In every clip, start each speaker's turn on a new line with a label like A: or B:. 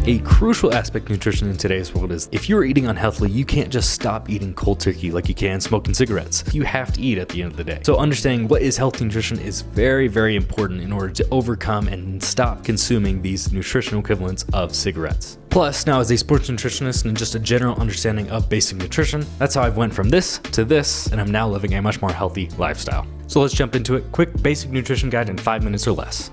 A: A crucial aspect of nutrition in today's world is if you're eating unhealthily, you can't just stop eating cold turkey like you can smoking cigarettes. You have to eat at the end of the day. So understanding what is healthy nutrition is very, very important in order to overcome and stop consuming these nutritional equivalents of cigarettes. Plus, now as a sports nutritionist and just a general understanding of basic nutrition, that's how I've went from this to this, and I'm now living a much more healthy lifestyle. So let's jump into it. Quick basic nutrition guide in 5 minutes or less.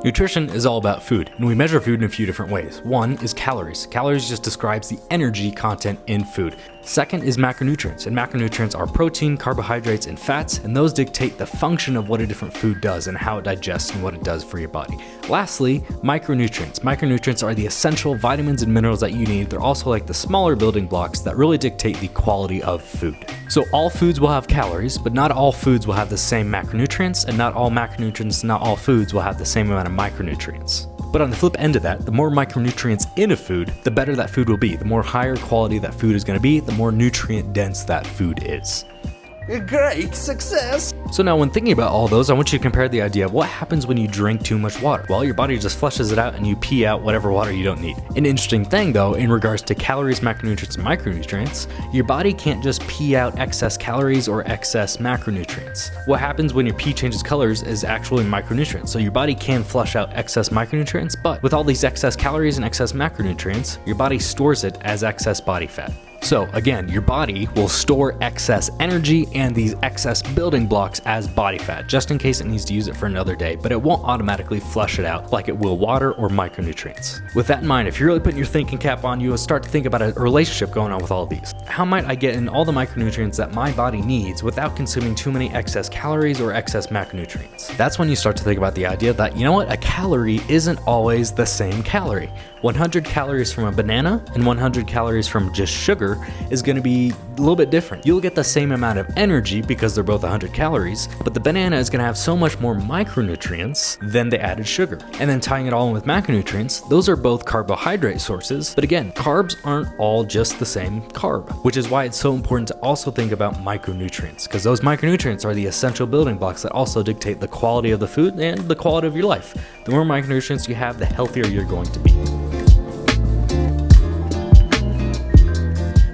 A: Nutrition is all about food, and we measure food in a few different ways. One is calories. Calories just describes the energy content in food. Second is macronutrients, and macronutrients are protein, carbohydrates, and fats, and those dictate the function of what a different food does and how it digests and what it does for your body. Lastly, micronutrients. Micronutrients are the essential vitamins and minerals that you need. They're also like the smaller building blocks that really dictate the quality of food. So all foods will have calories, but not all foods will have the same macronutrients, and not all macronutrients, not all foods will have the same amount of micronutrients. But on the flip end of that, the more micronutrients in a food, the better that food will be. The more higher quality that food is going to be, the more nutrient dense that food is.
B: Great success!
A: So now when thinking about all those, I want you to compare the idea of what happens when you drink too much water. Well, your body just flushes it out and you pee out whatever water you don't need. An interesting thing though, in regards to calories, macronutrients, and micronutrients, your body can't just pee out excess calories or excess macronutrients. What happens when your pee changes colors is actually micronutrients. So your body can flush out excess micronutrients, but with all these excess calories and excess macronutrients, your body stores it as excess body fat. So again, your body will store excess energy and these excess building blocks as body fat, just in case it needs to use it for another day, but it won't automatically flush it out like it will water or micronutrients. With that in mind, if you're really putting your thinking cap on, you will start to think about a relationship going on with all of these. How might I get in all the micronutrients that my body needs without consuming too many excess calories or excess macronutrients? That's when you start to think about the idea that, you know what, a calorie isn't always the same calorie. 100 calories from a banana and 100 calories from just sugar is going to be a little bit different. You'll get the same amount of energy because they're both 100 calories, but the banana is going to have so much more micronutrients than the added sugar. And then tying it all in with macronutrients, those are both carbohydrate sources, but again, carbs aren't all just the same carb, which is why it's so important to also think about micronutrients, because those micronutrients are the essential building blocks that also dictate the quality of the food and the quality of your life. The more micronutrients you have, the healthier you're going to be.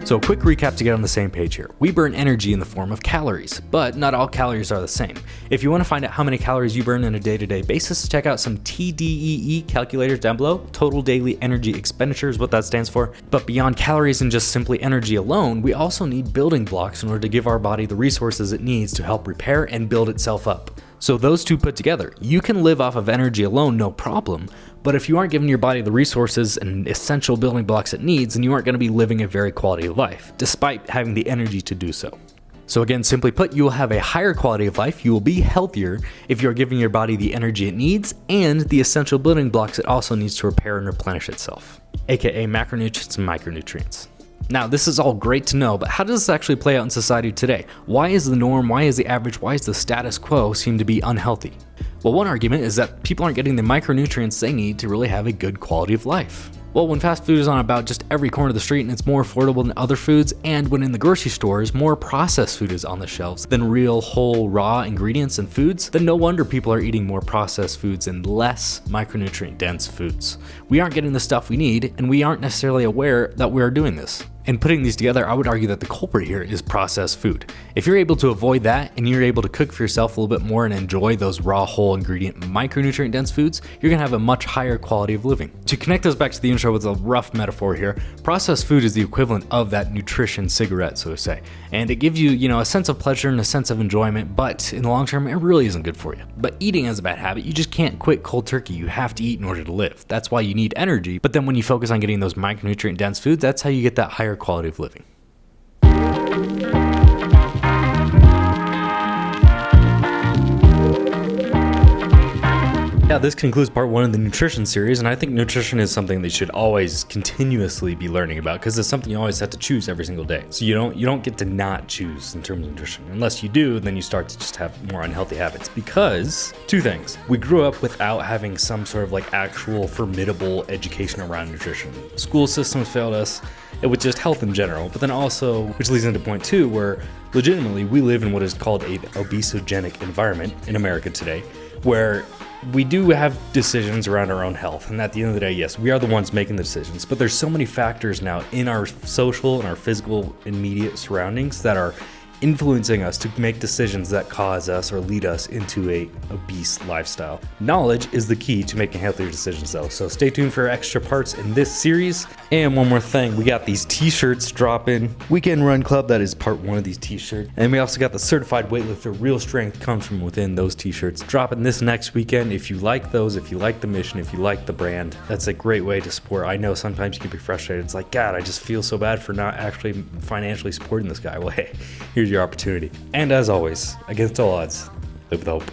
A: So a quick recap to get on the same page here. We burn energy in the form of calories, but not all calories are the same. If you want to find out how many calories you burn on a day-to-day basis, check out some TDEE calculators down below. Total Daily Energy Expenditure is what that stands for. But beyond calories and just simply energy alone, we also need building blocks in order to give our body the resources it needs to help repair and build itself up. So those two put together, you can live off of energy alone, no problem. But if you aren't giving your body the resources and essential building blocks it needs, then you aren't going to be living a very quality life, despite having the energy to do so. So again, simply put, you will have a higher quality of life, you will be healthier if you're giving your body the energy it needs and the essential building blocks it also needs to repair and replenish itself, aka macronutrients and micronutrients. Now, this is all great to know, but how does this actually play out in society today? Why is the norm, why is the average, why is the status quo seem to be unhealthy? Well, one argument is that people aren't getting the micronutrients they need to really have a good quality of life. Well, when fast food is on about just every corner of the street and it's more affordable than other foods, and when in the grocery stores more processed food is on the shelves than real whole raw ingredients and foods, then no wonder people are eating more processed foods and less micronutrient dense foods. We aren't getting the stuff we need, and we aren't necessarily aware that we are doing this. And putting these together, I would argue that the culprit here is processed food. If you're able to avoid that and you're able to cook for yourself a little bit more and enjoy those raw, whole ingredient, micronutrient dense foods, you're gonna have a much higher quality of living. To connect us back to the intro with a rough metaphor here, processed food is the equivalent of that nutrition cigarette, so to say. And it gives you, a sense of pleasure and a sense of enjoyment, but in the long term, it really isn't good for you. But eating is a bad habit. You just can't quit cold turkey. You have to eat in order to live. That's why you need energy. But then when you focus on getting those micronutrient dense foods, that's how you get that higher quality of living. Yeah, this concludes part 1 of the nutrition series, and I think nutrition is something that you should always continuously be learning about because it's something you always have to choose every single day. So you don't get to not choose in terms of nutrition. Unless you do, then you start to just have more unhealthy habits because two things. We grew up without having some sort of actual formidable education around nutrition. School systems failed us. It was just health in general, but then also, which leads into point 2, where legitimately we live in what is called an obesogenic environment in America today, where we do have decisions around our own health, and at the end of the day, yes, we are the ones making the decisions, but there's so many factors now in our social and our physical immediate surroundings that are influencing us to make decisions that cause us or lead us into a obese lifestyle. Knowledge is the key to making healthier decisions though, so stay tuned for extra parts in this series. And one more thing, we got these t-shirts dropping. Weekend Run Club, that is part 1 of these t-shirts. And we also got the Certified Weightlifter, Real Strength comes from within, those t-shirts dropping this next weekend. If you like those, if you like the mission, if you like the brand, that's a great way to support. I know sometimes you can be frustrated. It's like, God, I just feel so bad for not actually financially supporting this guy. Well, hey, here's your opportunity. And as always, against all odds, live with hope.